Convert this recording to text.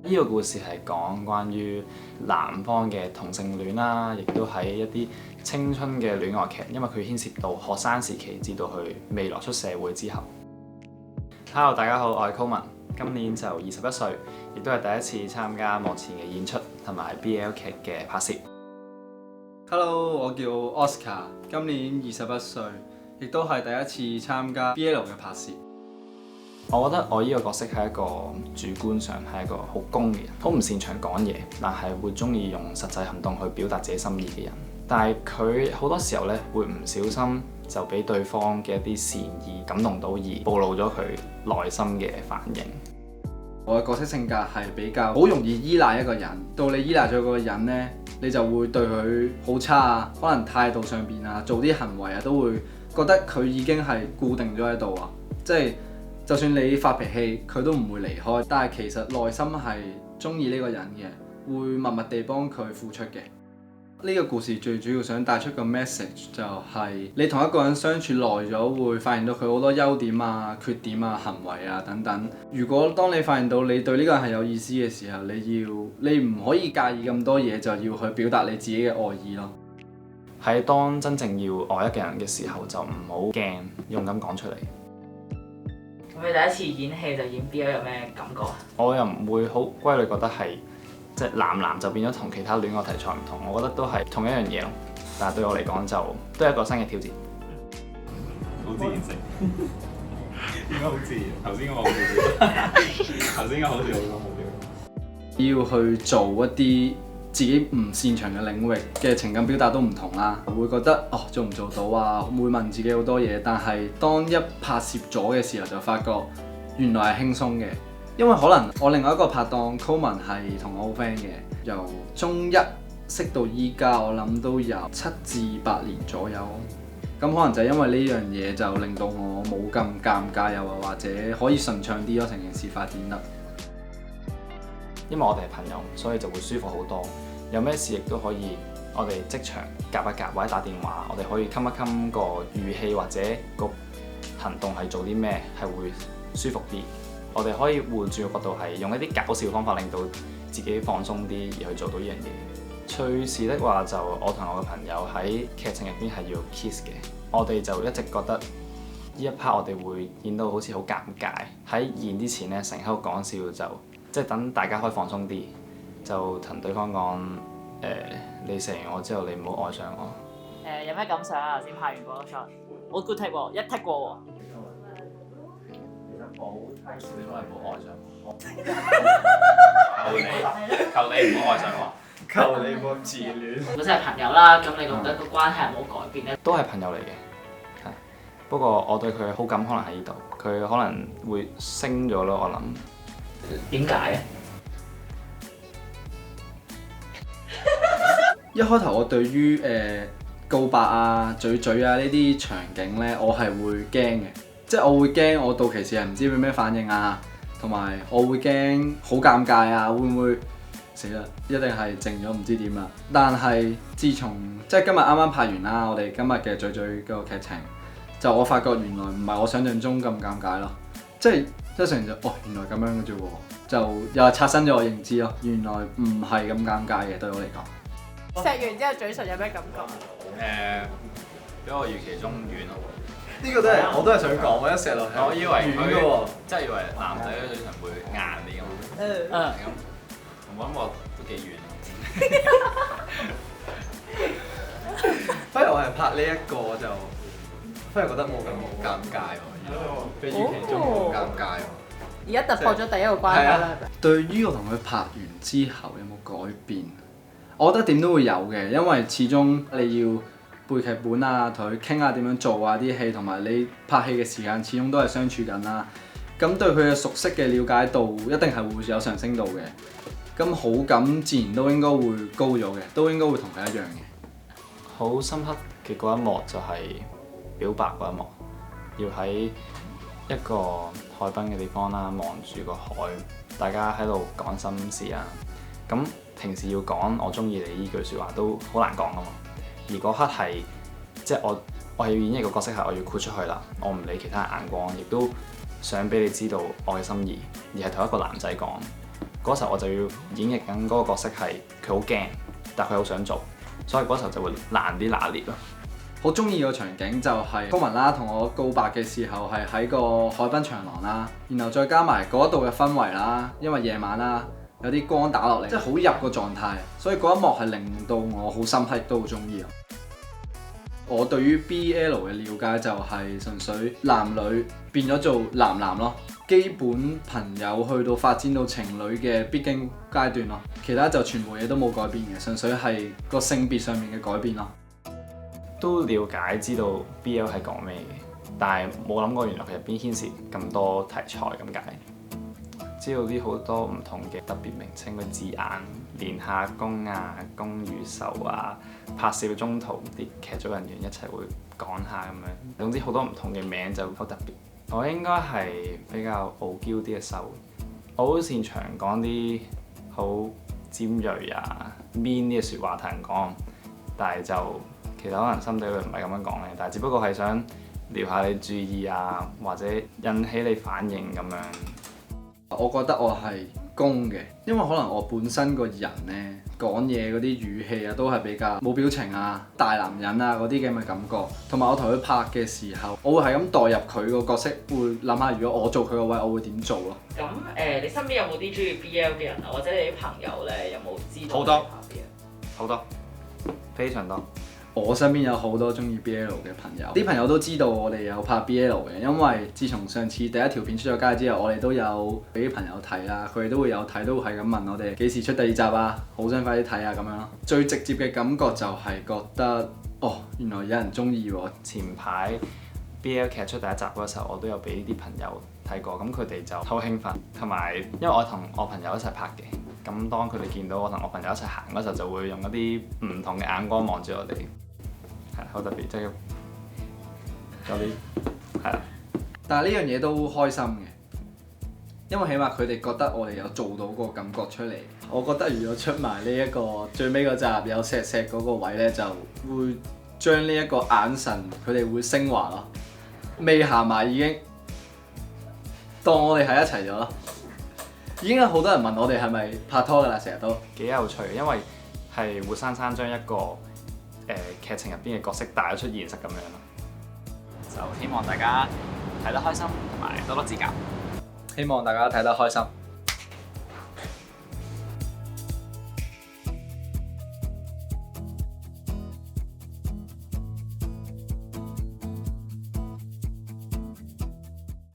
呢個故事係講關於男方嘅同性戀啦，亦都係一啲青春嘅戀愛劇，因為佢牽涉到學生時期至到佢未來出社會之後。Hello， 大家好，我係 Coleman， 今年就21歲，亦都係第一次參加幕前嘅演出同埋 BL 劇嘅拍攝。Hello， 我叫 Oscar， 今年21歲，亦都係第一次參加 BL 嘅拍攝。我覺得我呢個角色係一個主觀上係一個好攻嘅人，好唔擅長講嘢，但係會中意用實際行動去表達自己心意嘅人。但係佢好多時候咧會唔小心就俾對方嘅一啲善意感動到，而暴露咗佢內心嘅反應。我嘅角色性格係比較好容易依賴一個人，到你依賴咗嗰個人呢，你就會對佢好差啊，可能態度上邊啊，做啲行為啊，都會覺得佢已經係固定咗喺度啊，即係就算你發脾氣，佢都唔會離開。但係其實內心係中意呢個人嘅，會默默地幫佢付出嘅。呢個故事最主要想帶出個 message 就係你同一個人相處耐咗，會發現到佢好多優點啊、缺點啊、行為啊等等。如果當你發現到你對呢個人係有意思嘅時候，你唔可以介意咁多嘢，就要去表達你自己嘅愛意咯。喺當真正要愛一個人嘅時候，就唔好驚，勇敢講出嚟。咁你第一次演戲就演 BL 有咩感覺啊？我又唔會好歸類覺得係即係男就變咗同其他戀愛題材唔同，我覺得都係同一樣嘢咯。但係對我嚟講就都係一個新嘅挑戰。好自然性，應該好自然。頭先我好笑，頭先應該好笑好多好笑。要去做一啲自己唔擅長嘅領域嘅情感表達都唔同啦，會覺得做唔做到啊，會問自己好多嘢。但係當一拍攝咗嘅時候，就發覺原來係輕鬆嘅。因為可能我另外一個拍檔 Coleman 係同我好 friend 嘅，由中一識到依家，我諗都有7至8年左右。咁可能就因為呢樣嘢就令到我冇咁尷尬，又或者可以順暢啲咯，成件事發展得。因為我哋係朋友，所以就會舒服好多。有咩事亦都可以，我哋即場夾一夾或者打電話，我哋可以冚一冚個語氣或者個行動係做啲咩，係會舒服啲。我哋可以換轉個角度，係用一啲搞笑方法令到自己放鬆啲，而去做到呢樣嘢。趣事的話，就我同我嘅朋友喺劇情入邊係要 kiss 嘅，我哋就一直覺得呢一 part 我哋會演到好似好尷尬。喺演之前咧，成日喺度講笑，就即係等大家可以放鬆啲，就同對方講你射完我之後，你唔好愛上我。有咩感想啊？頭先拍完嗰個 shot， 好 good take 喎，一 take 過喎。我好睇少，因為唔好愛上我。求你唔好愛上我。求你冇自戀。本身係朋友啦，咁你覺得個關係有冇改變咧？都係朋友嚟嘅，係。不過我對佢嘅好感可能喺呢度，佢可能會升咗咯，我諗。點解嘅？一開頭我對於告白啊、嘴嘴啊呢啲場景呢，我係會驚嘅，即係我會驚我到期時係唔知有咩反應啊，同埋我會驚好尷尬啊，會唔會死啦？一定係靜咗唔知點啦。但係自從即係今日啱啱拍完啦，我哋今日嘅嘴嘴個劇情，就我發覺原來唔係我想象中咁尷尬咯，即係成就原來咁樣嘅啫喎，就又係刷新咗我認知咯，原來唔係咁尷尬嘅對我嚟講。錫完之後嘴唇有咩感覺？比我預期中軟咯。呢個都係我都係想講，我一錫落去，我以為軟嘅喎，即係以為男仔嘅嘴唇會硬啲咁。咁我諗我都幾軟。反而我係拍呢一個就，反而覺得冇咁尷尬喎，比預期中冇尷尬喎。而家突破咗第一個關卡啦，係咪？對於我同佢拍完之後有冇改變？我覺得點都會有嘅，因為始終你要背劇本啊，同佢傾下點樣做啊啲戲，同埋你拍戲嘅時間始終都係相處緊啦。咁對佢嘅熟悉嘅了解度一定係會有上升到嘅。咁好感自然都應該會高咗嘅，都應該會同佢一樣嘅。好深刻嘅嗰一幕就係表白嗰一幕，要喺一個海濱嘅地方啦，望住個海，大家喺度講心事啊。咁平時要講我中意你呢句説話都好難講㗎嘛，而嗰刻係即係我係要演一個角色，係我要豁出去啦，我唔理其他眼光，亦都想俾你知道我嘅心意，而係同一個男仔講，嗰時候我就要演繹緊嗰個角色係佢好驚，但係佢好想做，所以嗰時候就會難啲拿捏咯。好中意個場景就係高文啦，同我告白嘅時候係喺個海濱長廊啦，然後再加埋嗰度嘅氛圍啦，因為夜晚啦，有啲光打落嚟，即係好入個狀態，所以嗰一幕係令到我好深刻，都好中意。我對於 BL 嘅了解就係純粹男女變咗做男男咯，基本朋友去到發展到情侶嘅必經階段咯，其他就全部嘢都冇改變嘅，純粹係個性別上面嘅改變咯。都了解知道 BL 係講咩嘅，但係冇諗過原來佢入邊牽涉咁多題材咁解。知道啲好多唔同嘅特別名稱嘅字眼，連下攻啊、攻與受啊、拍攝中途啲劇組人員一齊會講下咁樣。總之好多唔同嘅名就好特別。我應該係比較傲嬌啲嘅受，我好擅長講啲好尖鋭啊、mean 啲嘅説話同人講，但係就其實可能心底裏唔係咁樣講嘅，但係只不過係想撩下你注意啊，或者引起你反應咁樣。我覺得我係攻嘅，因為可能我本身個人呢，講嘢嗰啲語氣啊都係比較冇表情啊、大男人啊嗰啲咁嘅感覺，同埋我同佢拍嘅時候，我會係咁代入佢個角色，會諗下如果我做佢個位，我會點做咯。咁你身邊有冇啲中意 BL 嘅人啊？或者你啲朋友咧有冇知道好多你拍 BL？好多，非常多。我身邊有好多中意 BL 嘅朋友，啲朋友都知道我哋有拍 BL 嘅，因為自從上次第一條片出咗街之後，我哋都有俾啲朋友睇啦，佢哋都會有睇，都係咁問我哋幾時出第二集啊，好想快啲睇啊咁樣咯。最直接嘅感覺就係覺得，哦，原來有人中意喎。前排 BL 劇出第一集嗰時候，我都有俾啲朋友睇過，咁佢哋就好興奮，同埋因為我同我朋友一齊拍嘅，咁當佢哋見到我同我朋友一齊行嗰時候，就會用一啲唔同嘅眼光望住我哋。係好特別，即係有啲係啦。但係呢樣嘢都開心嘅，因為起碼佢哋覺得我哋有做到個感覺出嚟。我覺得如果出埋呢一個最尾嗰集有錫錫嗰個位呢，就會將呢一個眼神佢哋會升華咯。未行埋已經當我哋係一齊咗咯。已經有好多人問我哋係咪拍拖㗎啦，成日都幾有趣，因為係活生生將一個劇情入邊嘅角色帶咗出現實咁樣咯，就希望大家睇得開心同埋多多指教。希望大家睇得開心。